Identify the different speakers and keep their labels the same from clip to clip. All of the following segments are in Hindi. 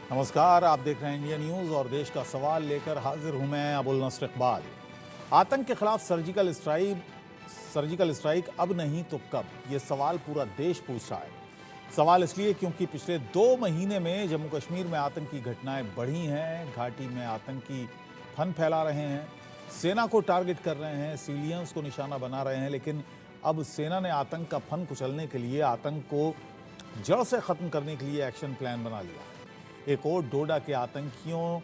Speaker 1: नमस्कार, आप देख रहे हैं इंडिया न्यूज और देश का सवाल लेकर हाजिर हूं मैं अबुल नस्र इकबाल। आतंक के खिलाफ सर्जिकल स्ट्राइक अब नहीं तो कब, ये सवाल पूरा देश पूछ रहा है। सवाल इसलिए क्योंकि पिछले 2 महीने में जम्मू कश्मीर में आतंकी घटनाएं बढ़ी हैं। घाटी में आतंकी फन फैला रहे हैं, सेना को टारगेट कर रहे हैं, सिविलियंस को निशाना बना रहे हैं। लेकिन अब सेना ने आतंक का फन कुचलने के लिए, आतंक को जड़ से खत्म करने के लिए एक्शन प्लान बना लिया। एक और डोडा के आतंकियों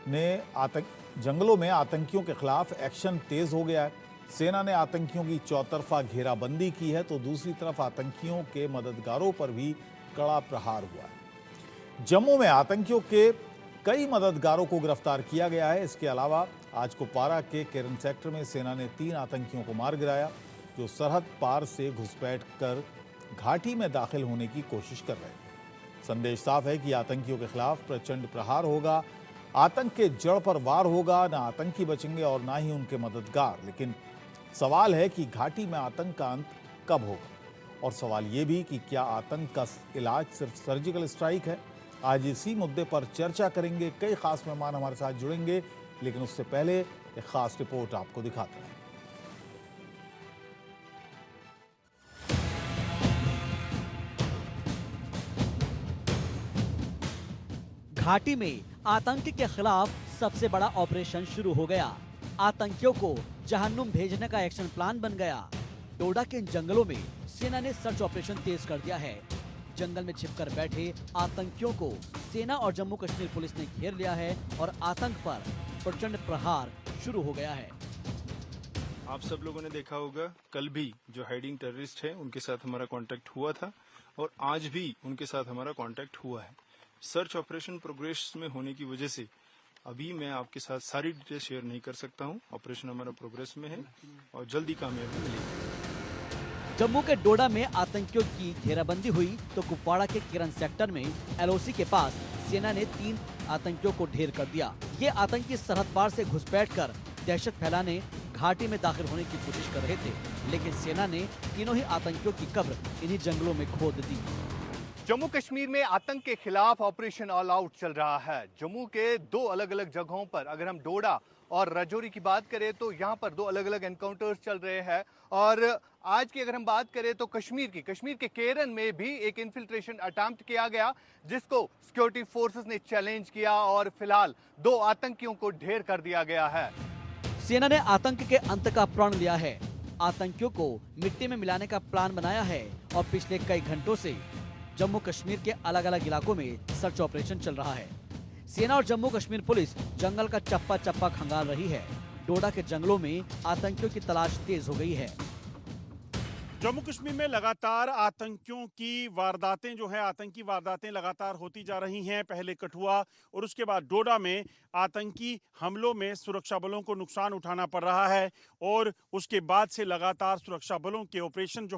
Speaker 1: ने जंगलों में आतंकियों के खिलाफ एक्शन तेज हो गया है। सेना ने आतंकियों की चौतरफा घेराबंदी की है, तो दूसरी तरफ आतंकियों के मददगारों पर भी कड़ा प्रहार हुआ है। जम्मू में आतंकियों के कई मददगारों को गिरफ्तार किया गया है। इसके अलावा आज कुपवाड़ा के केरन सेक्टर में सेना ने 3 आतंकियों को मार गिराया, जो सरहद पार से घुसपैठ कर घाटी में दाखिल होने की कोशिश कर रहे थे। संदेश साफ है कि आतंकियों के खिलाफ प्रचंड प्रहार होगा, आतंक के जड़ पर वार होगा। ना आतंकी बचेंगे और ना ही उनके मददगार। लेकिन सवाल है कि घाटी में आतंक का अंत कब होगा, और सवाल यह भी कि क्या आतंक का इलाज सिर्फ सर्जिकल स्ट्राइक है। आज इसी मुद्दे पर चर्चा करेंगे। कई खास मेहमान हमारे साथ जुड़ेंगे, लेकिन उससे पहले एक खास रिपोर्ट आपको दिखाते हैं।
Speaker 2: घाटी में आतंक के खिलाफ सबसे बड़ा ऑपरेशन शुरू हो गया। आतंकियों को जहन्नुम भेजने का एक्शन प्लान बन गया। डोडा के जंगलों में सेना ने सर्च ऑपरेशन तेज कर दिया है। जंगल में छिपकर बैठे आतंकियों को सेना और जम्मू कश्मीर पुलिस ने घेर लिया है और आतंक पर प्रचंड प्रहार शुरू हो गया है।
Speaker 3: आप सब लोगों ने देखा होगा, कल भी जो हाइडिंग टेररिस्ट है उनके साथ हमारा कांटेक्ट हुआ था और आज भी उनके साथ हमारा कांटेक्ट हुआ है। सर्च ऑपरेशन प्रोग्रेस में होने की वजह से अभी मैं आपके साथ सारी डिटेल शेयर नहीं कर सकता हूं। ऑपरेशन हमारा प्रोग्रेस में है और जल्दी कामयाबी मिलेगी।
Speaker 2: जम्मू के डोडा में आतंकियों की घेराबंदी हुई तो कुपवाड़ा के किरण सेक्टर में एलओसी के पास सेना ने 3 आतंकियों को ढेर कर दिया। ये आतंकी सरहद पार से घुसपैठ कर दहशत फैलाने घाटी में दाखिल होने की कोशिश कर रहे थे, लेकिन सेना ने तीनों ही आतंकियों की कब्र इन्हीं जंगलों में खोद दी।
Speaker 4: जम्मू कश्मीर में आतंक के खिलाफ ऑपरेशन ऑल आउट चल रहा है। जम्मू के 2 अलग अलग जगहों पर, अगर हम डोडा और राजौरी की बात करें तो यहाँ पर 2 अलग अलग एनकाउंटर्स चल रहे हैं। और आज की अगर हम बात करें तो कश्मीर के केरन में भी एक इन्फिल्ट्रेशन अटेम्प्ट किया गया, जिसको सिक्योरिटी फोर्सेस ने चैलेंज किया और फिलहाल 2 आतंकियों को ढेर कर दिया गया है।
Speaker 2: सेना ने आतंक के अंत का प्रण लिया है, आतंकियों को मिट्टी में मिलाने का प्लान बनाया है और पिछले कई घंटों से जम्मू कश्मीर के अलग अलग इलाकों में सर्च ऑपरेशन चल रहा है। सेना और जम्मू कश्मीर पुलिस जंगल का चप्पा चप्पा खंगाल रही है। डोडा के जंगलों में आतंकियों की तलाश तेज हो गई है।
Speaker 5: जम्मू कश्मीर में लगातार आतंकियों की वारदातें आतंकी वारदातें लगातार होती जा रही हैं। पहले कठुआ और उसके बाद डोडा में आतंकी हमलों में सुरक्षा बलों को नुकसान उठाना पड़ रहा है और उसके बाद से लगातार सुरक्षा बलों के ऑपरेशन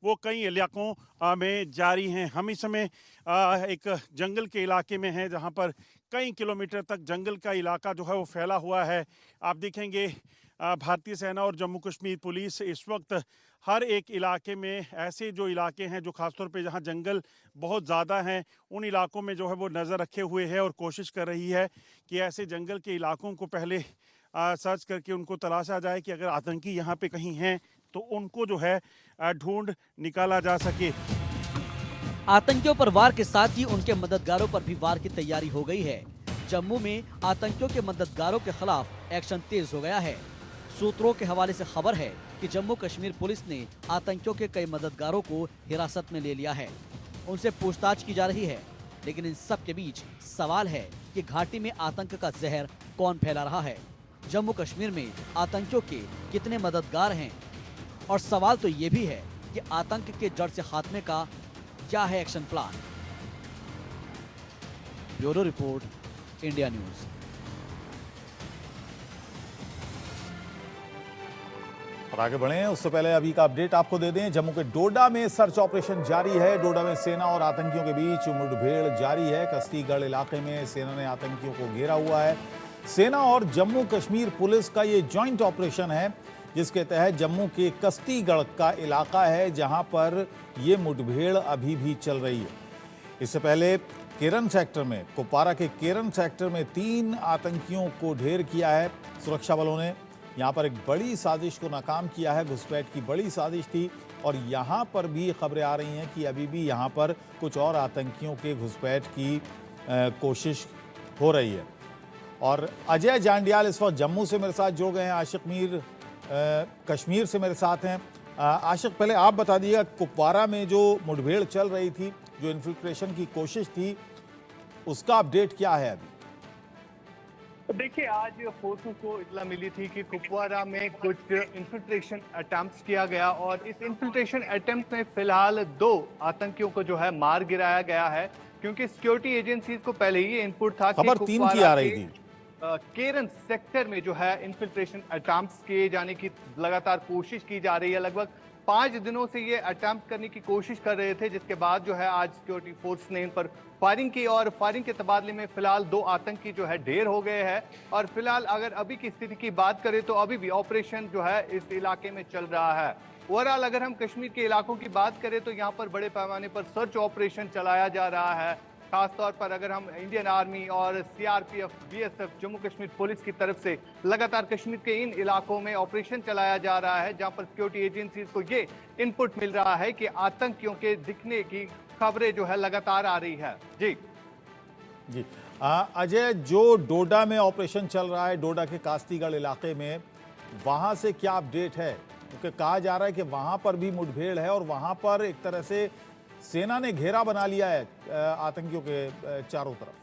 Speaker 5: वो कई इलाकों में जारी हैं। हम इस समय एक जंगल के इलाके में हैं, जहां पर कई किलोमीटर तक जंगल का इलाका वो फैला हुआ है। आप देखेंगे भारतीय सेना और जम्मू कश्मीर पुलिस इस वक्त हर एक इलाके में, ऐसे जो इलाके हैं जो खासतौर पे जहां जंगल बहुत ज़्यादा हैं, उन इलाकों में वो नज़र रखे हुए है और कोशिश कर रही है कि ऐसे जंगल के इलाकों को पहले सर्च करके उनको तलाशा जाए कि अगर आतंकी यहाँ पे कहीं हैं तो उनको ढूंढ निकाला जा सके।
Speaker 2: आतंकियों पर वार के साथ ही उनके मददगारों पर भी वार की तैयारी हो गई है। जम्मू में आतंकियों के मददगारों के खिलाफ एक्शन तेज हो गया है। सूत्रों के हवाले से खबर है कि जम्मू कश्मीर पुलिस ने आतंकियों के कई मददगारों को हिरासत में ले लिया है। उनसे पूछताछ की जा रही है, लेकिन इन सब के बीच सवाल है कि घाटी में आतंक का जहर कौन फैला रहा है। जम्मू कश्मीर में आतंकियों के कितने मददगार हैं, और सवाल तो ये भी है कि आतंक के जड़ से खात्मे का क्या है action plan. Bureau report, India news.
Speaker 1: और आगे बढ़े उससे पहले अभी का अपडेट आपको दे दें। जम्मू के डोडा में सर्च ऑपरेशन जारी है। डोडा में सेना और आतंकियों के बीच मुठभेड़ जारी है। कस्तीगढ़ इलाके में सेना ने आतंकियों को घेरा हुआ है। सेना और जम्मू कश्मीर पुलिस का ये जॉइंट ऑपरेशन है, जिसके तहत जम्मू के कस्तीगढ़ का इलाका है, जहां पर ये मुठभेड़ अभी भी चल रही है। इससे पहले केरन सेक्टर में, कुपवारा के केरन सेक्टर में 3 आतंकियों को ढेर किया है सुरक्षा बलों ने। यहाँ पर एक बड़ी साजिश को नाकाम किया है, घुसपैठ की बड़ी साजिश थी और यहाँ पर भी खबरें आ रही हैं कि अभी भी यहाँ पर कुछ और आतंकियों के घुसपैठ की कोशिश हो रही है। और अजय जांडियाल इस वक्त जम्मू से मेरे साथ जुड़ गए हैं, आशिक मीर कश्मीर से मेरे साथ हैं। आशिक, पहले आप बता दीजिएगा, कुपवारा में जो मुठभेड़ चल रही थी, जो इन्फिल्ट्रेशन की कोशिश थी, उसका अपडेट क्या है अभी?
Speaker 4: देखिए, आज फोर्सेस को इतला मिली थी कि कुपवारा में कुछ इन्फिल्ट्रेशन अटेम्प्ट किया गया और इस इन्फिल्ट्रेशन अटेम्प्ट में फिलहाल 2 आतंकियों को जो है मार गिराया गया है, क्योंकि सिक्योरिटी एजेंसीज को पहले ही इनपुट था
Speaker 1: खबर 3 की आ रही थी।
Speaker 4: केरन सेक्टर में जो है इन्फिल्ट्रेशन अटेम्प्ट किए जाने की लगातार कोशिश की जा रही है। लगभग 5 दिनों से ये अटेम्प्ट करने की कोशिश कर रहे थे, जिसके बाद जो है आज सिक्योरिटी फोर्स ने इन पर फायरिंग की और फायरिंग के तबादले में फिलहाल 2 आतंकी जो है ढेर हो गए हैं। और फिलहाल अगर अभी की स्थिति की बात करें तो अभी भी ऑपरेशन जो है इस इलाके में चल रहा है। ओवरऑल अगर हम कश्मीर के इलाकों की बात करें तो यहाँ पर बड़े पैमाने पर सर्च ऑपरेशन चलाया जा रहा है। खासतौर पर अगर हम इंडियन आर्मी और CRPF, BSF, Jammu Kashmir police की तरफ से लगातार कश्मीर के इन इलाकों में ऑपरेशन चलाया जा रहा है, जहां पर सिक्योरिटी एजेंसीज को ये इनपुट मिल रहा है कि आतंकियों के दिखने की खबरें जो है लगातार आ रही है। जी
Speaker 1: जी अजय, जो डोडा में ऑपरेशन चल रहा है, डोडा के कास्तीगढ़ इलाके में, वहां से क्या अपडेट है? क्योंकि कहा जा रहा है कि वहां पर भी मुठभेड़ है और वहां पर एक तरह से सेना ने घेरा बना लिया है आतंकियों के चारों तरफ।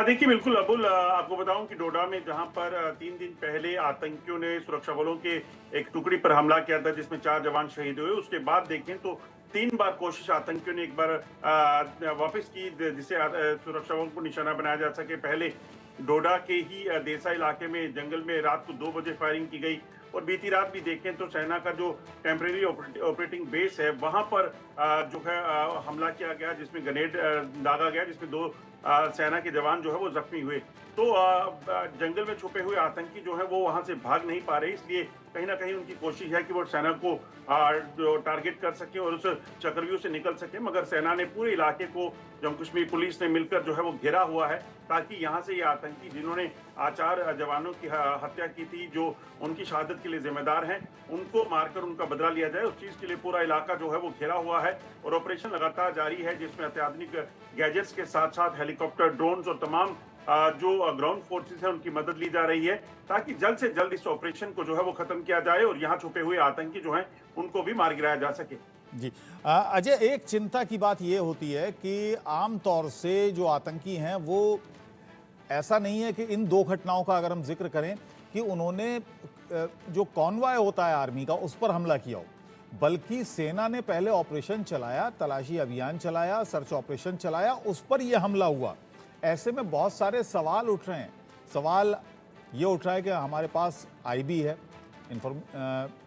Speaker 5: देखिए, बिल्कुल अबुल, आपको बताऊं कि डोडा में जहां पर 3 दिन पहले आतंकियों ने सुरक्षा बलों के एक टुकड़ी पर हमला किया था, जिसमें 4 जवान शहीद हुए, उसके बाद देखें तो 3 बार कोशिश आतंकियों ने एक बार वापस की, जिसे सुरक्षा बलों को निशाना बनाया जा सके। पहले डोडा के ही देसा इलाके में जंगल में रात को 2 बजे फायरिंग की गई और बीती रात भी देखें तो सेना का जो टेम्परेरी ऑपरेटिंग बेस है वहां पर जो है हमला किया गया, जिसमें ग्रेनेड दागा गया, जिसमें 2 सेना के जवान जो है वो जख्मी हुए। तो जंगल में छुपे हुए आतंकी जो है वो वहां से भाग नहीं पा रहे, इसलिए कहीं ना कहीं उनकी कोशिश है कि वो सेना को टारगेट कर सके और उस चक्रव्यूह से निकल सके। मगर सेना ने पूरे इलाके को, जम्मू कश्मीर पुलिस ने मिलकर जो है वो घेरा हुआ है, ताकि यहाँ से ये आतंकी जिन्होंने 4 जवानों की हत्या की थी, जो उनकी शहादत के लिए जिम्मेदार हैं, उनको मारकर उनका बदला लिया जाए। उस चीज के लिए पूरा इलाका जो है वो घेरा हुआ है और ऑपरेशन लगातार जारी है, जिसमें अत्याधुनिक गैजेट्स के साथ साथ हेलीकॉप्टर, ड्रोन्स और तमाम जो ग्राउंड फोर्सेस है उनकी मदद ली जा रही है, ताकि जल्द से जल्द इस ऑपरेशन को जो है वो खत्म किया जाए और यहाँ छुपे हुए आतंकी जो हैं उनको भी मार गिराया जा सके।
Speaker 1: जी अजय, एक चिंता की बात ये होती है कि आमतौर से जो आतंकी हैं वो, ऐसा नहीं है कि इन 2 घटनाओं का अगर हम जिक्र करें कि उन्होंने जो कॉन्वॉय होता है आर्मी का उस पर हमला किया हो, बल्कि सेना ने पहले ऑपरेशन चलाया, तलाशी अभियान चलाया, सर्च ऑपरेशन चलाया, उस पर यह हमला हुआ। ऐसे में बहुत सारे सवाल उठ रहे हैं। सवाल ये उठ रहा है कि हमारे पास आईबी है,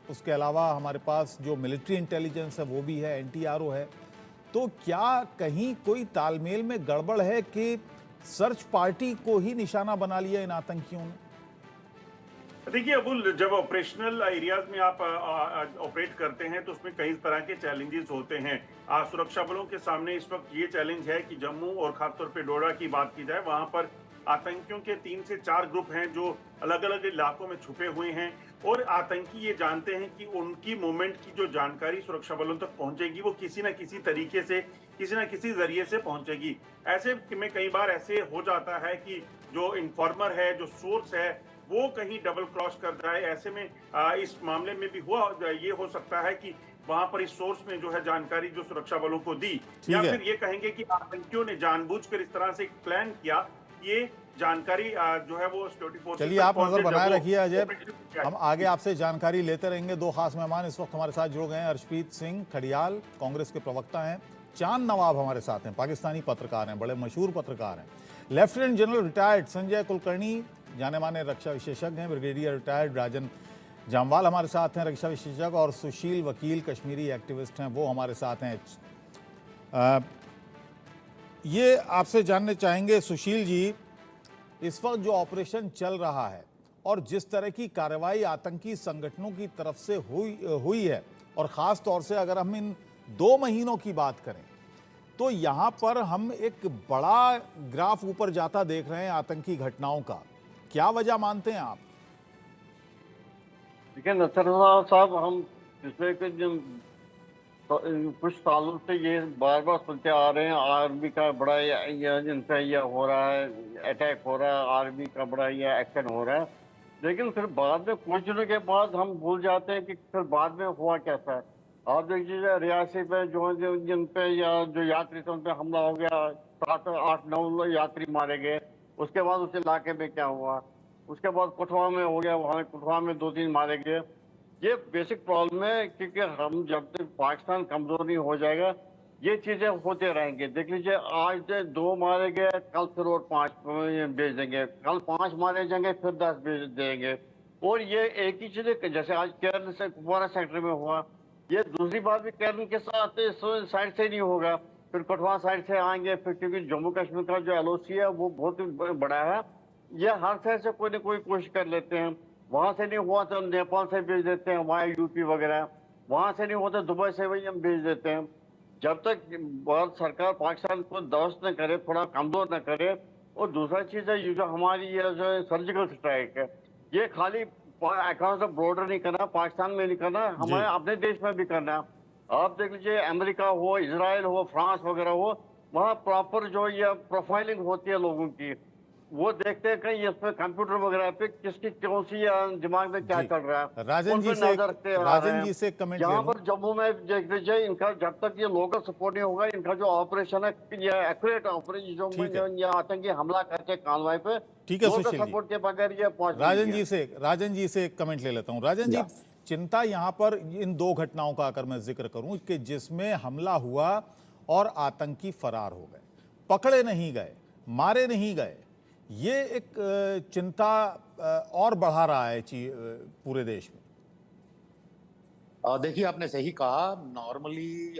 Speaker 1: उसके अलावा हमारे पास जो मिलिट्री इंटेलिजेंस है वो भी है, एनटीआरओ है, तो क्या कहीं कोई तालमेल में गड़बड़ है कि सर्च पार्टी को ही निशाना बना लिया इन आतंकियों ने?
Speaker 5: देखिए अबुल, जब ऑपरेशनल एरियाज में आप ऑपरेट करते हैं तो उसमें कई तरह के चैलेंजेस होते हैं। सुरक्षा बलों के सामने इस वक्त ये चैलेंज है कि जम्मू और खासतौर पे डोडा की बात की जाए, वहां पर आतंकियों के 3 से 4 ग्रुप हैं जो अलग अलग इलाकों में छुपे हुए हैं और आतंकी ये जानते हैं कि उनकी मूवमेंट की जो जानकारी सुरक्षा बलों तक पहुंचेगी वो किसी न किसी तरीके से, किसी न किसी जरिए से पहुंचेगी। ऐसे में कई बार ऐसे हो जाता है कि जो इन्फॉर्मर है, जो सोर्स है, वो कहीं डबल क्रॉस कर जाए। ऐसे में इस मामले में भी हुआ, ये हो सकता है कि वहां पर इस सोर्स में जो है जानकारी जो सुरक्षा बलों को दी, या फिर ये कहेंगे कि आतंकियों ने जानबूझकर इस तरह से प्लान किया, ये जानकारी जो है वो सिक्योरिटी फोर्स।
Speaker 1: चलिए, आप नजर बनाए रखिए अजय, हम आगे आपसे जानकारी लेते रहेंगे। 2 खास मेहमान इस वक्त हमारे साथ जुड़ गए हैं। अर्शप्रीत सिंह खड़ियाल कांग्रेस के प्रवक्ता हैं, चांद नवाब हमारे साथ हैं, पाकिस्तानी पत्रकार हैं, बड़े मशहूर पत्रकार हैं। Lieutenant general retired Sanjay Kulkarni, जाने माने रक्षा विशेषज्ञ हैं। ब्रिगेडियर रिटायर्ड राजन जामवाल हमारे साथ हैं, रक्षा विशेषज्ञ। और सुशील वकील, कश्मीरी एक्टिविस्ट हैं, वो हमारे साथ हैं। ये आपसे जानने चाहेंगे सुशील जी, इस वक्त जो ऑपरेशन चल रहा है और जिस तरह की कार्रवाई आतंकी संगठनों की तरफ से हुई है, और ख़ास तौर से अगर हम इन 2 महीनों की बात करें तो यहाँ पर हम एक बड़ा ग्राफ ऊपर जाता देख रहे हैं आतंकी घटनाओं का। क्या वजह मानते हैं आप?
Speaker 6: देखिए नसरुल्लाह साहब, हम पिछले कुछ सालों से ये बार बार सुनते आ रहे हैं, आर्मी का बड़ा इनका ये हो रहा है, अटैक हो रहा है, आर्मी का बड़ा ये एक्शन हो रहा है। लेकिन फिर बाद में कुछ दिनों के बाद हम भूल जाते हैं कि फिर बाद में हुआ कैसा है। आप देखिए रियासी पे जिन पे या जो यात्री थे उन पे हमला हो गया, 7, 8, 9 यात्री मारे गए। उसके बाद उस इलाके में क्या हुआ, उसके बाद कुठवा में हो गया, वहाँ कुठवा में 2-3 मारे गए। ये बेसिक प्रॉब्लम है, क्योंकि हम जब तक पाकिस्तान कमजोर नहीं हो जाएगा ये चीजें होते रहेंगे। देख लीजिए, आज 2 मारे गए, कल फिर और 5 भेज देंगे, कल 5 मारे जाएंगे, फिर 10 भेज देंगे। और ये एक ही चीज है, जैसे आज केरल से कुपवारा सेक्टर में हुआ, ये दूसरी बार भी केरल के साथ साइड से नहीं होगा, फिर कठुआ साइड से आएंगे। फिर क्योंकि जम्मू कश्मीर का जो LOC है वो बहुत बड़ा है, ये हर साइड से कोई ना कोई कोशिश कर लेते हैं। वहां से नहीं हुआ तो नेपाल से भेज देते हैं, वहाँ UP वगैरह, वहां से नहीं हुआ तो दुबई से वही हम भेज देते हैं। जब तक भारत सरकार पाकिस्तान को ध्वस्त न करे, थोड़ा कमजोर न करे। और दूसरा चीज है, ये जो हमारी ये जो सर्जिकल स्ट्राइक है, ये खाली अक्रॉस द बॉर्डर नहीं करना, पाकिस्तान में नहीं करना, हमारे अपने देश में भी करना है। आप देख लीजिए, अमेरिका हो, इजराइल हो, फ्रांस वगैरह हो, वहाँ प्रॉपर जो ये प्रोफाइलिंग होती है लोगों की, वो देखते हैं कहीं इस पे कंप्यूटर वगैरह पे किसकी कौन सी दिमाग में क्या चल रहा है।
Speaker 1: राजन जी से कमेंट
Speaker 6: यहाँ पर जम्मू में देख लीजिए, इनका जब तक ये लोकल सपोर्ट नहीं होगा, इनका जो ऑपरेशन है, ये एक्यूरेट ऑपरेशन जो आतंकी हमला करके कानवाई पे,
Speaker 1: ठीक है,
Speaker 6: लोकल सपोर्ट के बगैर ये पहुंच।
Speaker 1: राजन जी से एक कमेंट ले लेता हूँ। राजन जी, चिंता यहाँ पर इन 2 घटनाओं का अगर मैं जिक्र करूं कि जिसमें हमला हुआ और आतंकी फरार हो गए, पकड़े नहीं गए, मारे नहीं गए, ये एक चिंता और बढ़ा रहा है पूरे देश में।
Speaker 7: देखिए, आपने सही कहा। नॉर्मली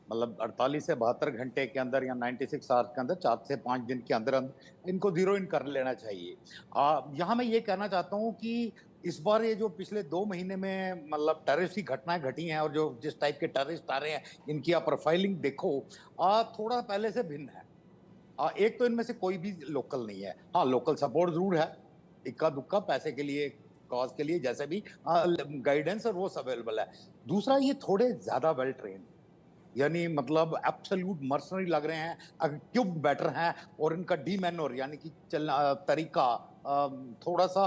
Speaker 7: मतलब 48 से 72 घंटे के अंदर या 96 आवर्स के अंदर, 4 से 5 दिन के अंदर अंदर इनको जीरो इन कर लेना चाहिए। यहाँ मैं ये कहना चाहता हूँ कि इस बार ये जो पिछले 2 महीने में मतलब टेररिस्ट की घटनाएं घटी हैं और जो जिस टाइप के टेररिस्ट आ रहे हैं, इनकी आप प्रोफाइलिंग देखो, थोड़ा पहले से भिन्न है। एक तो इनमें से कोई भी लोकल नहीं है। हाँ, लोकल सपोर्ट जरूर है, इक्का दुक्का पैसे के लिए, कॉज के लिए, जैसे भी गाइडेंस और वो अवेलेबल है। दूसरा, ये थोड़े ज्यादा वेल ट्रेन, यानी मतलब एब्सोल्यूट मर्सनरी लग रहे हैं, क्यूब बेटर हैं, और इनका डीमैनर यानी कि चलना तरीका थोड़ा सा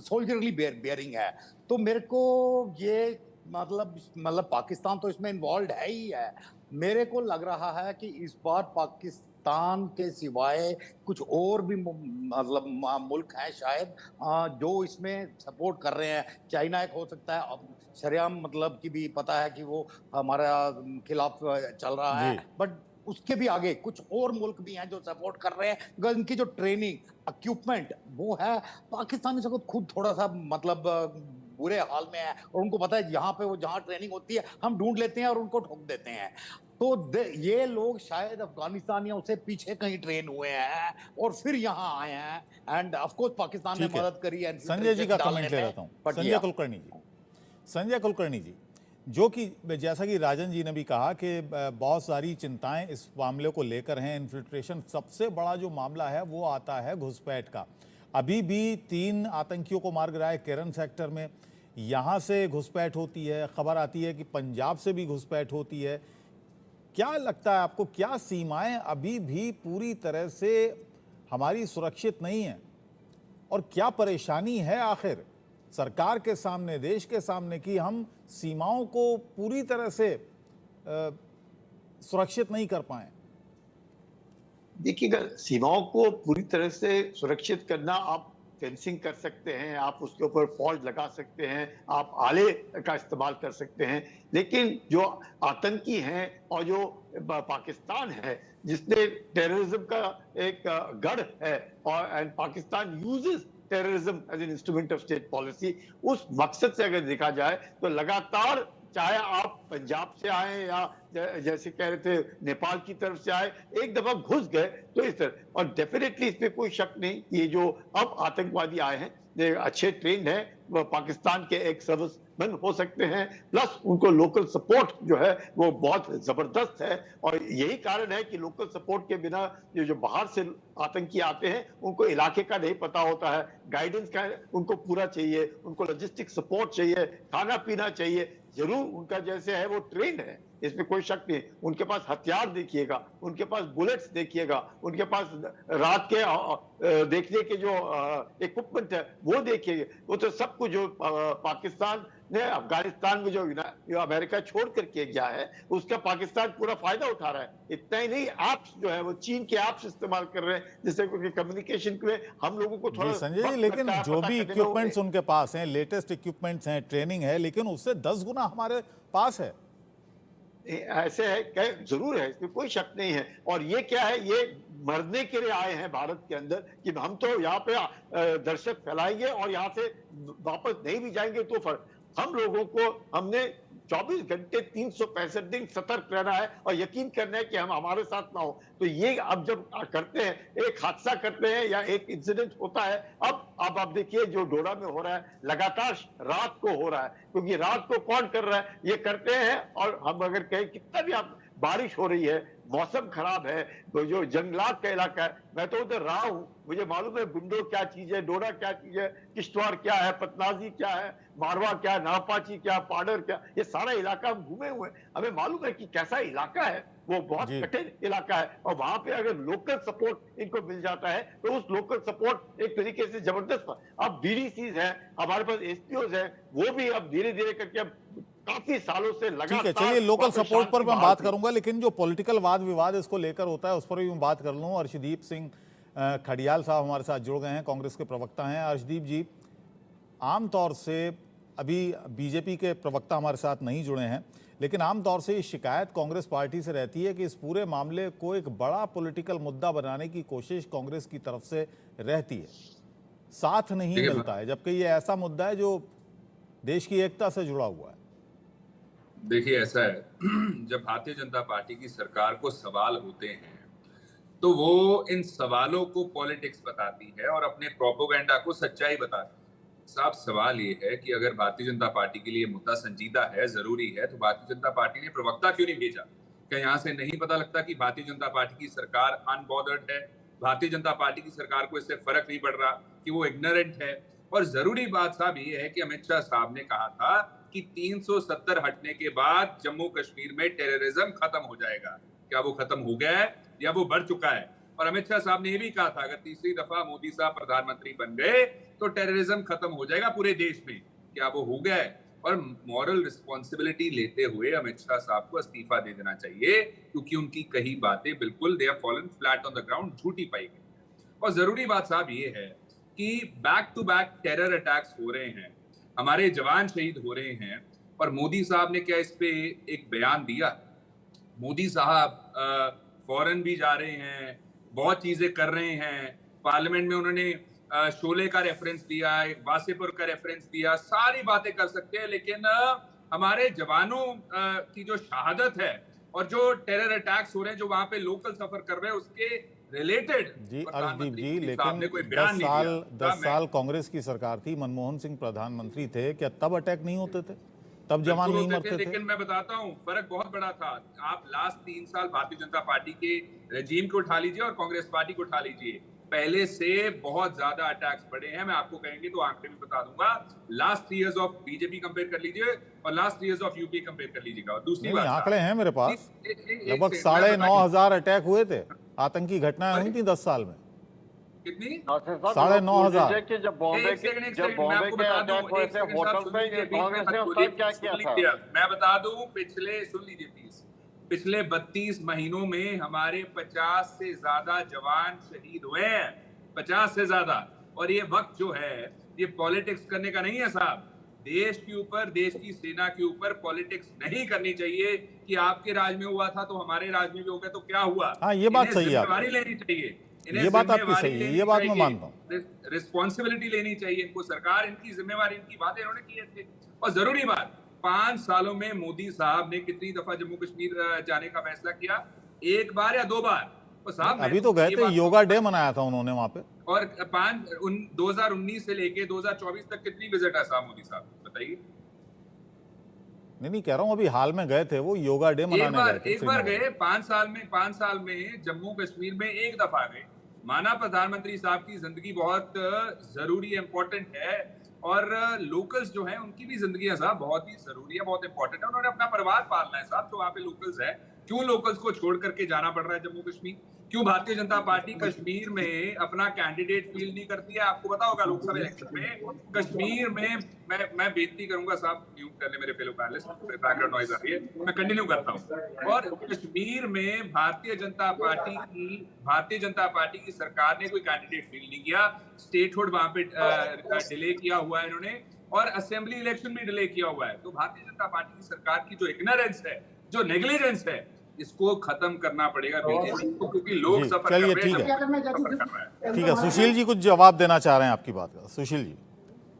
Speaker 7: सोल्जरली बेयरिंग है। तो मेरे को ये मतलब पाकिस्तान तो इसमें इन्वॉल्व है ही है। मेरे को लग रहा है कि इस बार पाकिस्तान के सिवाय कुछ और भी मतलब मुल्क हैं शायद जो इसमें सपोर्ट कर रहे हैं। चाइना एक हो सकता है, अब शरियाम मतलब की भी पता है कि वो हमारा खिलाफ चल रहा है, बट उसके भी आगे कुछ और मुल्क भी हैं जो सपोर्ट कर रहे हैं। इनकी जो ट्रेनिंग इक्विपमेंट वो है, पाकिस्तानी से खुद थोड़ा सा मतलब बुरे हाल में है, और उनको पता है यहाँ पे वो जहाँ ट्रेनिंग होती है हम ढूंढ लेते हैं और उनको ठोक देते हैं। तो ये लोग शायद अफगानिस्तान या उससे पीछे कहीं ट्रेन हुए हैं और फिर यहाँ आए हैं, एंड ऑफ कोर्स पाकिस्तान ने मदद करी है।
Speaker 1: संजय जी का कमेंट ले लेता हूँ। संजय कुलकर्णी जी, जो कि जैसा कि राजन जी ने भी कहा कि बहुत सारी चिंताएं इस मामले को लेकर हैं, इन्फिल्ट्रेशन। सबसे बड़ा जो मामला है वो आता है घुसपैठ का। अभी भी 3 आतंकियों को मार गिराया केरन सेक्टर में, यहाँ से घुसपैठ होती है, खबर आती है कि पंजाब से भी घुसपैठ होती है। क्या लगता है आपको, क्या सीमाएं अभी भी पूरी तरह से हमारी सुरक्षित नहीं है, और क्या परेशानी है आखिर सरकार के सामने, देश के सामने, कि हम सीमाओं को पूरी तरह से सुरक्षित नहीं कर पाए?
Speaker 8: देखिएगा, सीमाओं को पूरी तरह से सुरक्षित करना, आप फेंसिंग कर सकते हैं, आप उसके ऊपर फॉल्ट लगा सकते हैं, आप आले का इस्तेमाल कर सकते हैं, लेकिन जो आतंकी हैं और जो पाकिस्तान है जिसने टेररिज्म का एक गढ़ है, और Pakistan uses terrorism as an instrument of state policy, उस मकसद से अगर देखा जाए तो लगातार, चाहे आप पंजाब से आए या जैसे कह रहे थे नेपाल की तरफ से आए, एक दफा घुस गए तो इस तरह। और डेफिनेटली इस पे कोई शक नहीं, ये जो अब आतंकवादी आए हैं ये अच्छे ट्रेंड हैं, पाकिस्तान के एक सर्विसमैन हो सकते हैं, प्लस उनको लोकल सपोर्ट जो है वो बहुत जबरदस्त है। और यही कारण है कि लोकल सपोर्ट के बिना ये जो बाहर से आतंकी आते हैं उनको इलाके का नहीं पता होता है, गाइडेंस का उनको पूरा चाहिए, उनको लॉजिस्टिक सपोर्ट चाहिए, खाना पीना चाहिए। जरूर उनका जैसे है वो ट्रेन है, इसमें कोई शक नहीं। उनके पास हथियार देखिएगा, उनके पास बुलेट्स देखिएगा, उनके पास रात के देखने के जो इक्विपमेंट है वो देखिए। वो तो सब कुछ जो पाकिस्तान ने अफगानिस्तान में जो अमेरिका छोड़ करके गया है उसका पाकिस्तान पूरा फायदा उठा रहा है। इतना ही नहीं, ऐप्स जो है वो चीन के ऐप्स इस्तेमाल कर रहे हैं जिससे कम्युनिकेशन के लिए हम लोगों को थोड़ा
Speaker 1: संजय जी,
Speaker 8: वक्त
Speaker 1: लेकिन
Speaker 8: लगता है
Speaker 1: जो
Speaker 8: पता
Speaker 1: भी
Speaker 8: करने में।
Speaker 1: इक्विपमेंट्स उनके पास हैं, लेटेस्ट इक्विपमेंट्स हैं, ट्रेनिंग है, लेकिन उससे 10 गुना हमारे पास है।
Speaker 8: ऐसे है, जरूर है, इसमें कोई शक नहीं है। और ये क्या है, ये मरने के लिए आए हैं भारत के अंदर कि हम तो यहाँ पे दहशत फैलाएंगे और यहाँ से वापस नहीं भी जाएंगे तो हम लोगों को हमने 24 घंटे 365 दिन सतर्क रहना है और यकीन करना है कि हम हमारे साथ ना हो। तो ये अब जब करते हैं, एक हादसा करते हैं या एक इंसिडेंट होता है, अब आप देखिए जो डोडा में हो रहा है लगातार रात को हो रहा है, क्योंकि रात को कौन कर रहा है, ये करते हैं। और हम अगर कहें कितना भी आप बारिश हो रही है, मौसम खराब है, तो जो जंगलात का इलाका है, मैं तो उधर रहा हूं, मुझे मालूम है बुंडो क्या चीज है, डोडा क्या चीज है, किश्तवाड़ क्या है, पतनाजी क्या है, मारवा क्या, नापाची क्या, पाडर क्या, ये सारा इलाका हम घूमे हुए हैं। हमें मालूम है कि कैसा इलाका है, वो बहुत कठिन इलाका है। और वहां पे अगर लोकल सपोर्ट इनको मिल जाता है तो उस लोकल सपोर्ट एक तरीके से जबरदस्त। अब बीडीसीज है, हमारे पास एसपीओज है, वो भी अब धीरे धीरे करके अब काफी सालों से लगातार।
Speaker 1: ठीक है, चलिए लोकल सपोर्ट पर मैं बात करूंगा, लेकिन जो पॉलिटिकल वाद विवाद इसको लेकर होता है उस पर भी मैं बात कर लूं। अर्शदीप सिंह खडियाल साहब हमारे साथ जुड़ गए हैं, कांग्रेस के प्रवक्ता हैं। अर्शदीप जी, आमतौर से अभी बीजेपी के प्रवक्ता हमारे साथ नहीं जुड़े हैं, लेकिन आमतौर से ये शिकायत कांग्रेस पार्टी से रहती है कि इस पूरे मामले को एक बड़ा पॉलिटिकल मुद्दा बनाने की कोशिश कांग्रेस की तरफ से रहती है, साथ नहीं मिलता है, जबकि ये ऐसा मुद्दा है जो देश की एकता से जुड़ा हुआ है।
Speaker 9: देखिए, ऐसा है, जब भारतीय जनता पार्टी की सरकार को सवाल होते हैं तो वो इन सवालों को पॉलिटिक्स बताती है और अपने प्रोपेगेंडा को सच्चाई बताती है। साफ सवाल ये है कि अगर भारतीय जनता पार्टी के लिए मुद्दा संजीदा है, जरूरी है, तो भारतीय जनता पार्टी ने प्रवक्ता क्यों नहीं भेजा? क्या यहाँ से नहीं पता लगता कि भारतीय जनता पार्टी की सरकार अनबॉर्डर्ड है, भारतीय जनता पार्टी की सरकार को इससे फर्क नहीं पड़ रहा, कि वो इग्नोरेंट है? और जरूरी बात साहब ये है कि अमित शाह साहब ने कहा था कि 370 हटने के बाद जम्मू कश्मीर में टेररिज्म खत्म हो जाएगा। क्या वो खत्म हो गया है या वो बढ़ चुका है? और अमित शाह साहब ने ये भी कहा था अगर तीसरी दफा मोदी साहब प्रधानमंत्री बन गए तो टेररिज्म खत्म हो जाएगा पूरे देश में। क्या वो हो गया है? और मॉरल रिस्पॉन्सिबिलिटी लेते हुए अमित शाह साहब को इस्तीफा दे देना चाहिए, क्योंकि उनकी कही बातें बिल्कुल they have fallen flat on the ground, झूठी पाई गई। और जरूरी बात साहब ये है कि back to back terror attacks हो रहे हैं, हमारे जवान शहीद हो रहे हैं, और मोदी साहब ने क्या इस पे एक बयान दिया? मोदी साहब फॉरेन भी जा रहे हैं, बहुत चीजें कर रहे हैं, पार्लियामेंट में उन्होंने शोले का रेफरेंस दिया, वासेपुर का रेफरेंस दिया, सारी बातें कर सकते हैं, लेकिन हमारे जवानों की जो शहादत है और जो टेरर अटैक्स हो रहे हैं, जो वहां पे लोकल सफर कर रहे हैं, उसके रिलेटेड
Speaker 1: जी अर्शदीप जी, लेकिन 10 साल कांग्रेस की सरकार थी, मनमोहन सिंह प्रधानमंत्री थे, क्या तब अटैक नहीं होते थे? तब जवान नहीं मरते थे?
Speaker 9: लेकिन मैं बताता हूँ, फर्क बहुत बड़ा था। आप लास्ट 3 साल भारतीय जनता पार्टी के रेजीम को उठा लीजिए और कांग्रेस पार्टी को उठा लीजिए, पहले से बहुत ज्यादा अटैक्स बढ़े हैं। मैं आपको कहेंगे तो आंकड़े भी बता दूंगा। Last 3 years of BJP compare कर लीजिए और last 3 years of UP compare कर लीजिएगा। और दूसरी बात,
Speaker 1: आंकड़े हैं मेरे पास, लगभग 9,500 अटैक हुए थे, आतंकी घटनाएं हुई थी 10 साल में।
Speaker 9: कितनी?
Speaker 6: 9,500। जब बॉम्बे के अटैक हुए थे होटल में, कांग्रेस ने उस टाइम क्या किया था?
Speaker 9: मैं बता दूं, सुन लीजिए प्लीज, पिछले 32 महीनों में हमारे 50 से ज्यादा जवान शहीद हुए हैं, 50 से ज्यादा। और ये वक्त जो है ये पॉलिटिक्स करने का नहीं है साहब। देश के ऊपर, देश की सेना के ऊपर पॉलिटिक्स नहीं करनी चाहिए कि आपके राज में हुआ था तो हमारे राज में भी हो गया तो क्या हुआ।
Speaker 1: हाँ, ये बात सही है,
Speaker 9: जिम्मेवारी लेनी चाहिए,
Speaker 1: ये बात आपकी सही है, ये बात मैं मानता हूँ।
Speaker 9: रिस्पॉन्सिबिलिटी लेनी चाहिए इनको, सरकार इनकी जिम्मेवारी, इनकी बातें इन्होंने की थी। और जरूरी बात, 5 सालों में मोदी साहब ने कितनी दफा जम्मू कश्मीर जाने का फैसला किया? 1 बार या 2 बार?
Speaker 1: साहब अभी तो गए थे, योगा डे मनाया था उन्होंने वहां पे।
Speaker 9: और 2019 से लेके 2024 तक कितनी विजिट है साहब मोदी साहब, बताइए।
Speaker 1: नहीं कह रहा हूँ, अभी हाल में गए थे वो योगा डे मनाने गए थे।
Speaker 9: एक बार गए, 5 साल में जम्मू कश्मीर में एक दफा गए। माना प्रधानमंत्री साहब की जिंदगी बहुत जरूरी है, इंपॉर्टेंट है, और लोकल्स जो हैं उनकी भी जिंदगी है साहब बहुत ही जरूरी है, बहुत इंपॉर्टेंट है। उन्होंने अपना परिवार पालना है साहब, तो वहाँ पे लोकल्स है। क्यों लोकल्स को छोड़ करके जाना पड़ रहा है जम्मू कश्मीर? क्यों भारतीय जनता पार्टी कश्मीर में अपना कैंडिडेट फील्ड नहीं करती है? आपको पता होगा लोकसभा इलेक्शन में कश्मीर में, मैं बेनती करूंगा साहब म्यूट कर ले मेरे फेलो पैनलिस्ट, बैकग्राउंड नॉइज आ रही है, मैं कंटिन्यू करता हूं। और कश्मीर में भारतीय जनता पार्टी की सरकार ने कोई कैंडिडेट फील्ड नहीं किया, स्टेटहुड वहां पे डिले किया हुआ है इन्होंने, और असेंबली इलेक्शन भी डिले किया हुआ है। तो भारतीय जनता पार्टी की सरकार की जो इग्नोरेंस है, जो नेग्लिजेंस है, इसको खत्म करना पड़ेगा बीजेपी को, क्योंकि लोग सफर कर रहे हैं, सफर कर रहा है।
Speaker 1: ठीक है, सुशील जी कुछ जवाब देना चाह रहे हैं आपकी बात का। सुशील जी।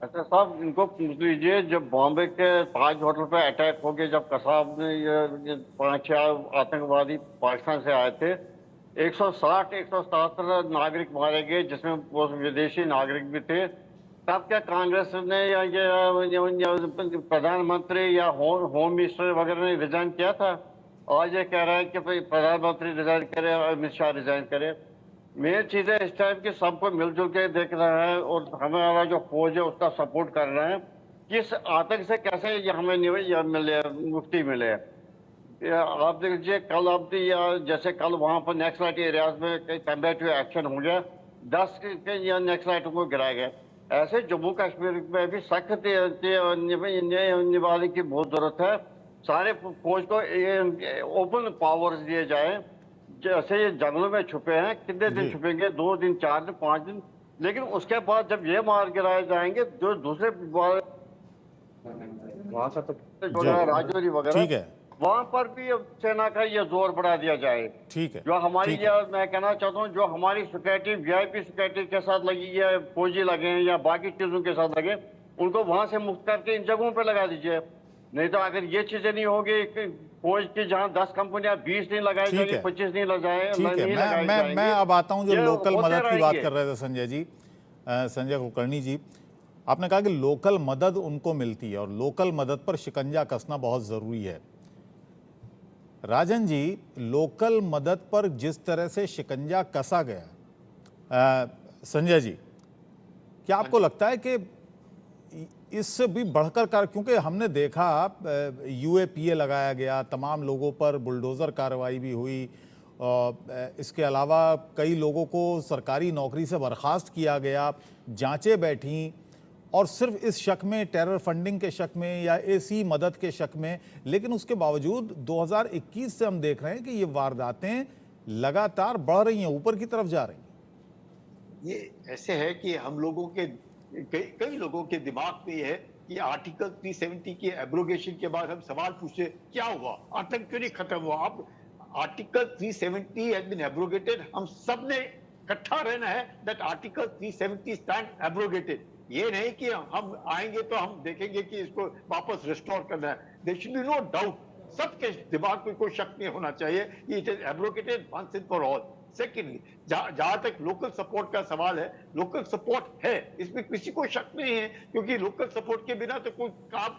Speaker 6: अच्छा साहब, इनको पूछ लीजिए, जब बॉम्बे के 5 होटल पे अटैक हो गए, जब कसाब में ये 5-6 आतंकवादी पाकिस्तान से आए थे, 160-177 नागरिक मारे गए, जिसमें वो विदेशी नागरिक भी थे। तब क्या कांग्रेस ने या प्रधानमंत्री या होम मिनिस्टर वगैरह ने रिजाइन किया था? आज ये कह रहा है कि प्रधानमंत्री रिजाइन करे और अमित शाह रिजाइन करे। मेन चीज है इस टाइम की सबको मिलजुल के देखना है, और हमारा जो फौज है उसका सपोर्ट कर रहे हैं। किस आतंक से कैसे हमें मुक्ति मिले। आप देख लीजिए, कल आप जैसे कल वहां पर नक्सलाइट एरियाज में कम्बैटिव एक्शन हो गया, 10 नक्सलाइटों को गिराया गया। ऐसे जम्मू कश्मीर में भी सख्त निभाने की बहुत जरूरत है। सारे फौज को ओपन पावर्स दिए जाए। जैसे ये जंगलों में छुपे हैं, कितने दिन छुपेंगे? 2 दिन, 4 दिन, 5 दिन। लेकिन उसके बाद जब ये मार गिराए जाएंगे, जो दूसरे वहां से तो राजौरी वगैरह, वहां पर भी सेना का ये जोर बढ़ा दिया जाए।
Speaker 1: ठीक है।
Speaker 6: जो हमारी, मैं कहना चाहता हूँ, जो हमारी सिक्योरिटी VIP सिक्योरिटी के साथ लगी है, फौजी लगे हैं या बाकी चीजों के साथ लगे, उनको वहां से मुक्त करके इन जगहों पे लगा दीजिए। नहीं तो अगर ये चीजें नहीं होगी, फौज की जहां 10 कंपनियां 20 नहीं लगाई जाएगी, 25 नहीं लगाए,
Speaker 1: मैं अब आता हूं जो लोकल मदद की बात कर रहे थे संजय जी, संजय कुलकर्णी जी। आपने कहा कि लोकल मदद उनको मिलती है और लोकल मदद पर शिकंजा कसना बहुत जरूरी है। राजन जी, लोकल मदद पर जिस तरह से शिकंजा कसा गया, संजय जी, क्या आपको लगता है कि इससे भी बढ़कर क्योंकि हमने देखा UAPA लगाया गया, तमाम लोगों पर बुलडोज़र कार्रवाई भी हुई, इसके अलावा कई लोगों को सरकारी नौकरी से बर्खास्त किया गया, जांचें बैठीं, और सिर्फ इस शक में, टेरर फंडिंग के शक में या ऐसी मदद के शक में। लेकिन उसके बावजूद 2021 से हम देख रहे हैं कि ये वारदातें लगातार बढ़ रही हैं, ऊपर की तरफ जा रही हैं।
Speaker 8: ये ऐसे है कि हम लोगों के कई लोगों के दिमाग में है कि आर्टिकल 370 के एब्रोगेशन के बाद हम सवाल पूछे क्या हुआ, आतंक क्यों नहीं खत्म हुआ। अब आर्टिकल 370 हैज बीन एब्रोगेटेड, हम सब ने इकट्ठा रहना है दैट आर्टिकल 370 स्टैंड एब्रोगेटेड। ये नहीं कि हम आएंगे तो हम देखेंगे कि इसको वापस रिस्टोर करना है। There should be no doubt, सबके दिमाग में कोई शक नहीं होना चाहिए, it is abrogated once and for all. Secondly, जहां तक लोकल सपोर्ट का सवाल है, लोकल सपोर्ट है, इसमें किसी को शक नहीं है, क्योंकि लोकल सपोर्ट के बिना तो कोई काम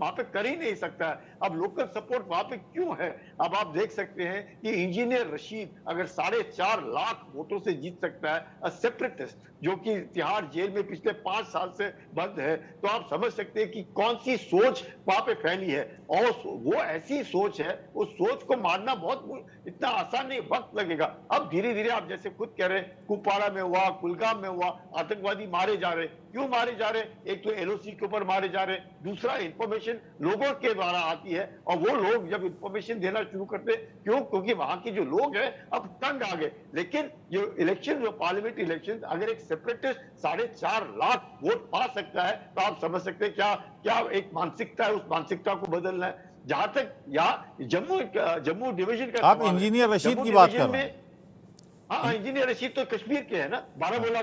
Speaker 8: वहां पे कर ही नहीं सकता है। अब लोकल सपोर्ट वहां पे क्यों है? अब आप देख सकते हैं कि इंजीनियर रशीद अगर 4.5 लाख वोटों से जीत सकता है, अ सेपरेटिस्ट जो कि तिहाड़ जेल में पिछले 5 साल से बंद है, तो आप समझ सकते हैं कि कौन सी सोच वहां पे फैली है। और वो ऐसी सोच है, उस सोच को मारना बहुत इतना आसान नहीं, वक्त लगेगा। अब धीरे धीरे आप जैसे खुद कह रहे हैं, कुपवाड़ा में हुआ, कुलगाम में हुआ, आतंकवादी मारे जा रहे। क्यों मारे जा रहे? एक तो LOC के ऊपर मारे जा रहे, दूसरा इंफॉर्मेशन लोगों के द्वारा आती है, और वो लोग जब इंफॉर्मेशन देना शुरू करते, क्यों? क्योंकि वहां के जो लोग हैं अब तंग आ गए। लेकिन जो इलेक्शन, जो पार्लियामेंट इलेक्शन, अगर एक सेपरेटिस्ट 4.5 लाख वोट पा सकता है, तो आप समझ सकते हैं क्या एक मानसिकता है, उस मानसिकता को बदलना है। जहां तक जम्मू डिवीजन का,
Speaker 1: आप इंजीनियर रशीद की बात कर रहे हैं।
Speaker 8: हाँ, इंजीनियर रशीद तो कश्मीर के है ना, बारामूला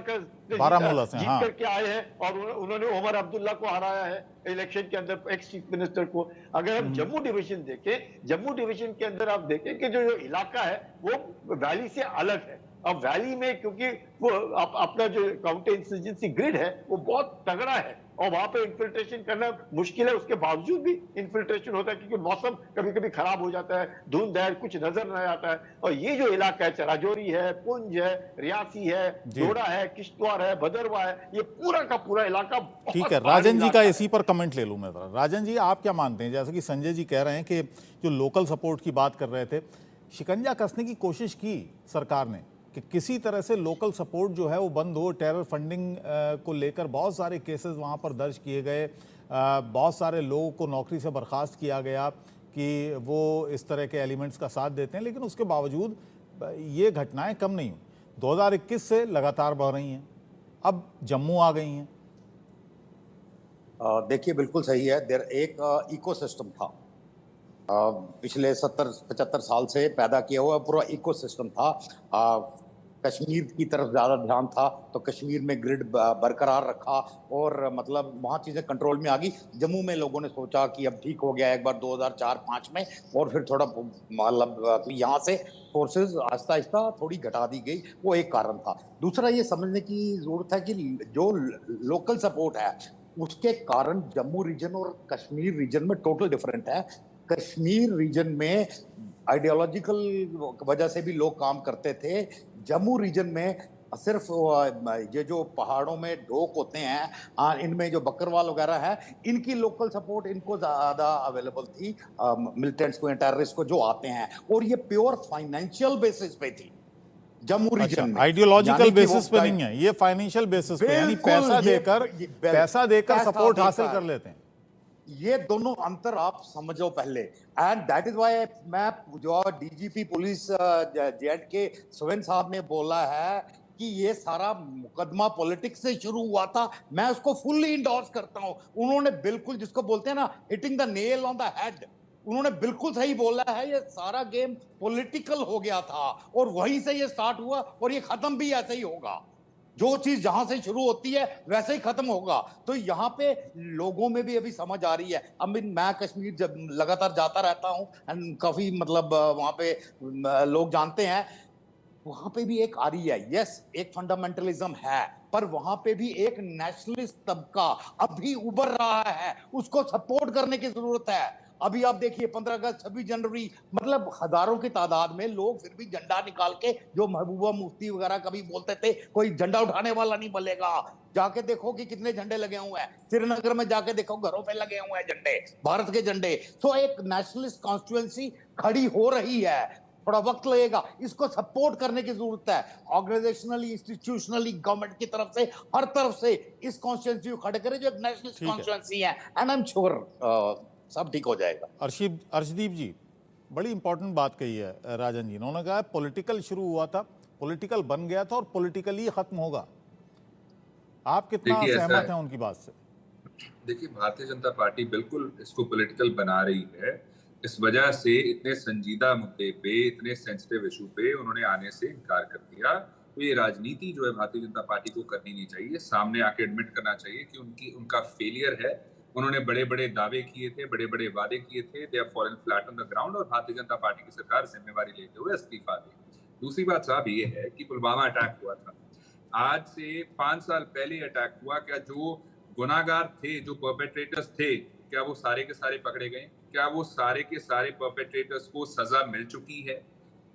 Speaker 8: से जीत करके आए हैं, और उन्होंने उमर अब्दुल्ला को हराया है इलेक्शन के अंदर, एक्स चीफ मिनिस्टर को। अगर हम जम्मू डिवीजन देखें, जम्मू डिवीजन के अंदर आप देखें कि जो इलाका है वो वैली से अलग है। अब वैली में क्योंकि वो अपना जो काउंटर इंसर्जेंसी ग्रिड है वो बहुत तगड़ा है और वहां पे इन्फिल्ट्रेशन करना मुश्किल है, उसके बावजूद भी इन्फिल्ट्रेशन होता है क्योंकि मौसम कभी कभी खराब हो जाता है, धुंध है, कुछ नजर नहीं आता है। और ये जो इलाका है, राजौरी है, पुंज है, रियासी है, डोडा है, किश्तवाड़ है, भदरवा है, ये पूरा का पूरा इलाका
Speaker 1: ठीक है। राजन जी का इसी पर कमेंट ले लूं मैं जरा। राजन जी, आप क्या मानते हैं, जैसे कि संजय जी कह रहे हैं कि जो लोकल सपोर्ट की बात कर रहे थे, शिकंजा कसने की कोशिश की सरकार ने कि किसी तरह से लोकल सपोर्ट जो है वो बंद हो, टेरर फंडिंग को लेकर बहुत सारे केसेस वहाँ पर दर्ज किए गए, बहुत सारे लोगों को नौकरी से बर्खास्त किया गया कि वो इस तरह के एलिमेंट्स का साथ देते हैं, लेकिन उसके बावजूद ये घटनाएं कम नहीं हुई। 2021 से लगातार बढ़ रही हैं, अब जम्मू आ गई हैं।
Speaker 7: देखिए, बिल्कुल सही है। देर एक इकोसिस्टम था, पिछले 70-75 साल से पैदा किया हुआ पूरा इकोसिस्टम था। कश्मीर की तरफ ज़्यादा ध्यान था तो कश्मीर में ग्रिड बरकरार रखा और मतलब वहाँ चीज़ें कंट्रोल में आ गई। जम्मू में लोगों ने सोचा कि अब ठीक हो गया एक बार 2004-05 में, और फिर थोड़ा मतलब यहाँ से फोर्सेस आहिस्ता आहिस्ता थोड़ी घटा दी गई, वो एक कारण था। दूसरा ये समझने की ज़रूरत है कि जो लोकल सपोर्ट है उसके कारण जम्मू रीजन और कश्मीर रीजन में टोटल डिफरेंट है। कश्मीर रीजन में आइडियोलॉजिकल वजह से भी लोग काम करते थे। जम्मू रीजन में सिर्फ ये जो पहाड़ों में ढोक होते हैं, इनमें जो बकरवाल वगैरह है, इनकी लोकल सपोर्ट इनको ज्यादा अवेलेबल थी, मिलिटेंट्स को, टेररिस्ट को जो आते हैं, और ये प्योर फाइनेंशियल बेसिस पे थी जम्मू रीजन में।
Speaker 1: आइडियोलॉजिकल बेसिस पे नहीं है, ये फाइनेंशियल बेसिस पे, यानी पैसा देकर सपोर्ट हासिल कर लेते हैं।
Speaker 7: ये दोनों अंतर आप समझो पहले। एंड दैट इज व्हाई मैं जो डीजीपी पुलिस जे.एंड.के सुवेन साहब ने बोला है कि ये सारा मुकदमा पॉलिटिक्स से शुरू हुआ था, मैं उसको फुल्ली इंडोर्स करता हूं। उन्होंने बिल्कुल, जिसको बोलते हैं ना hitting the nail on the head, उन्होंने बिल्कुल सही बोला है। ये सारा गेम पॉलिटिकल हो गया था और वहीं से ये स्टार्ट हुआ और ये खत्म भी ऐसे ही होगा। जो चीज जहां से शुरू होती है वैसे ही खत्म होगा। तो यहाँ पे लोगों में भी अभी समझ आ रही है। अब मैं कश्मीर जब लगातार जाता रहता हूँ एंड काफी मतलब वहां पे लोग जानते हैं, वहां पे भी एक आ रही है, यस एक फंडामेंटलिज्म है, पर वहां पे भी एक नेशनलिस्ट तबका अभी उभर रहा है, उसको सपोर्ट करने की जरूरत है। अभी आप देखिए 15 अगस्त 26 जनवरी, मतलब हजारों की तादाद में लोग फिर भी झंडा निकाल के, जो महबूबा मुफ्ती वगैरह कभी बोलते थे कोई झंडा उठाने वाला नहीं मिलेगा, जाके देखो कि कितने झंडे लगे हुए हैं। श्रीनगर में जाके देखो घरों पे लगे हुए हैं झंडे, भारत के झंडे। तो एक नेशनलिस्ट कॉन्स्टिट्यूएंसी खड़ी हो रही है, थोड़ा वक्त लगेगा, इसको सपोर्ट करने की जरूरत है। ऑर्गेनाइजेशनली, इंस्टीट्यूशनली, गवर्नमेंट की तरफ से, हर तरफ से इस कॉन्स्टिट्यूएंसी को खड़े करें जो एक नेशनलिस्ट कॉन्स्टिट्यूएंसी है। एंड आई एम श्योर सब ठीक हो जाएगा।
Speaker 1: अर्शदीप जी, बड़ी इंपॉर्टेंट बात कही है राजन जी। उन्होंने कहा पॉलिटिकल शुरू हुआ था, पॉलिटिकल बन गया था और पॉलिटिकली खत्म होगा। आप कितना सहमत हैं उनकी बात से?
Speaker 9: देखिए, भारतीय जनता पार्टी बिल्कुल इसको पॉलिटिकल बना रही है। इस वजह से इतने संजीदा मुद्दे पे, इतने सेंसिटिव इशू पे उन्होंने आने से इनकार कर दिया। तो ये राजनीति जो है भारतीय जनता पार्टी को करनी नहीं चाहिए, सामने आके एडमिट करना चाहिए कि उनका फेलियर है। उन्होंने बड़े बड़े दावे किए थे, बड़े बड़े वादे किए थे, they have fallen flat on the ground, और भारतीय जनता पार्टी की सरकार जिम्मेवारी लेते हुए इस्तीफा दी। दूसरी बात साहब ये है कि पुलवामा अटैक हुआ था, आज से 5 साल पहले अटैक हुआ। क्या जो गुनाहगार थे, जो परपेट्रेटर्स थे, क्या वो सारे के सारे पकड़े गए? क्या वो सारे के सारे परपेट्रेटर्स को सजा मिल चुकी है?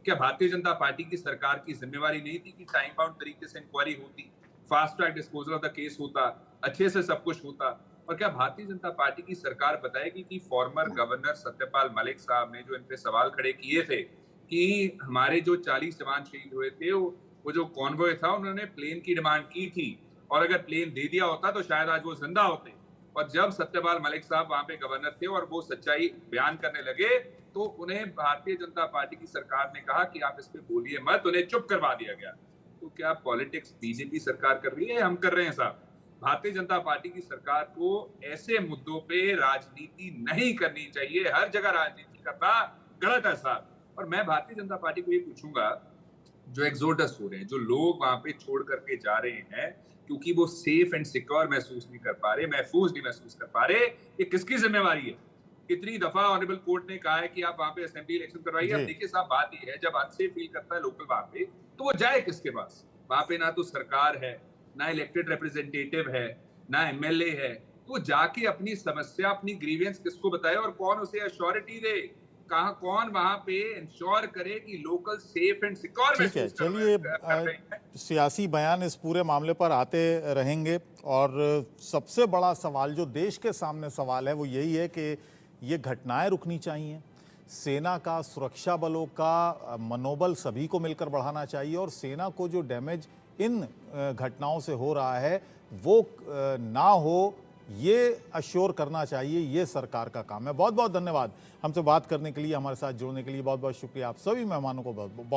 Speaker 9: क्या भारतीय जनता पार्टी की सरकार की जिम्मेवारी नहीं थी कि टाइम बाउंड तरीके से इंक्वायरी होती, fast track disposal of the case होता, अच्छे से सब कुछ होता? और क्या भारतीय जनता पार्टी की सरकार बताएगी कि फॉर्मर गवर्नर सत्यपाल मलिक साहब ने जो इन पे सवाल खड़े किए थे कि हमारे जो 40 जवान शहीद हुए थे, वो जो कॉन्वॉय था, उन्होंने प्लेन की डिमांड की थी, और अगर प्लेन दे दिया होता तो शायद आज वो जिंदा होते। और जब सत्यपाल मलिक साहब वहां पे गवर्नर थे और वो सच्चाई बयान करने लगे, तो उन्हें भारतीय जनता पार्टी की सरकार ने कहा कि आप इस पे बोलिए मत, उन्हें चुप करवा दिया गया। तो क्या पॉलिटिक्स बीजेपी सरकार कर रही है? हम कर रहे हैं साहब। भारतीय जनता पार्टी की सरकार को ऐसे मुद्दों पे राजनीति नहीं करनी चाहिए। हर जगह राजनीति करना गलत है साहब। और मैं भारतीय जनता पार्टी को ये पूछूंगा, जो एक्सोडस हो रहे हैं, जो लोग वहां पे छोड़ करके जा रहे हैं क्योंकि वो सेफ एंड सिक्योर महसूस नहीं कर पा रहे, महफूज नहीं महसूस कर पा रहे, ये किसकी जिम्मेवारी है? कितनी दफा ऑनरेबल कोर्ट ने कहा है कि आप वहां पे असेंबली इलेक्शन करवाइए। अब देखिए साहब, बात ये है, जब अनसेफ फील करता है लोकल वहां पे, तो वो जाए किसके पास? वहां पे ना तो सरकार है, ना इलेक्टेड रिप्रेजेंटेटिव है, ना एमएलए है। तो जाके अपनी समस्या, अपनी ग्रीवेंस किसको बताए और कौन उसे अश्योरिटी दे? कहाँ कौन वहां पे इंश्योर करे कि लोकल सेफ एंड सिक्योर
Speaker 1: ठीक है, चलिए सियासी बयान इस पूरे मामले पर आते रहेंगे और सबसे बड़ा सवाल जो देश के सामने सवाल है वो यही है कि ये घटनाएं रुकनी चाहिए। सेना का, सुरक्षा बलों का मनोबल सभी को मिलकर बढ़ाना चाहिए और सेना को जो डैमेज इन घटनाओं से हो रहा है वो ना हो, ये अश्योर करना चाहिए। ये सरकार का काम है। बहुत बहुत धन्यवाद हमसे बात करने के लिए, हमारे साथ जुड़ने के लिए बहुत बहुत शुक्रिया। आप सभी मेहमानों को बहुत बहुत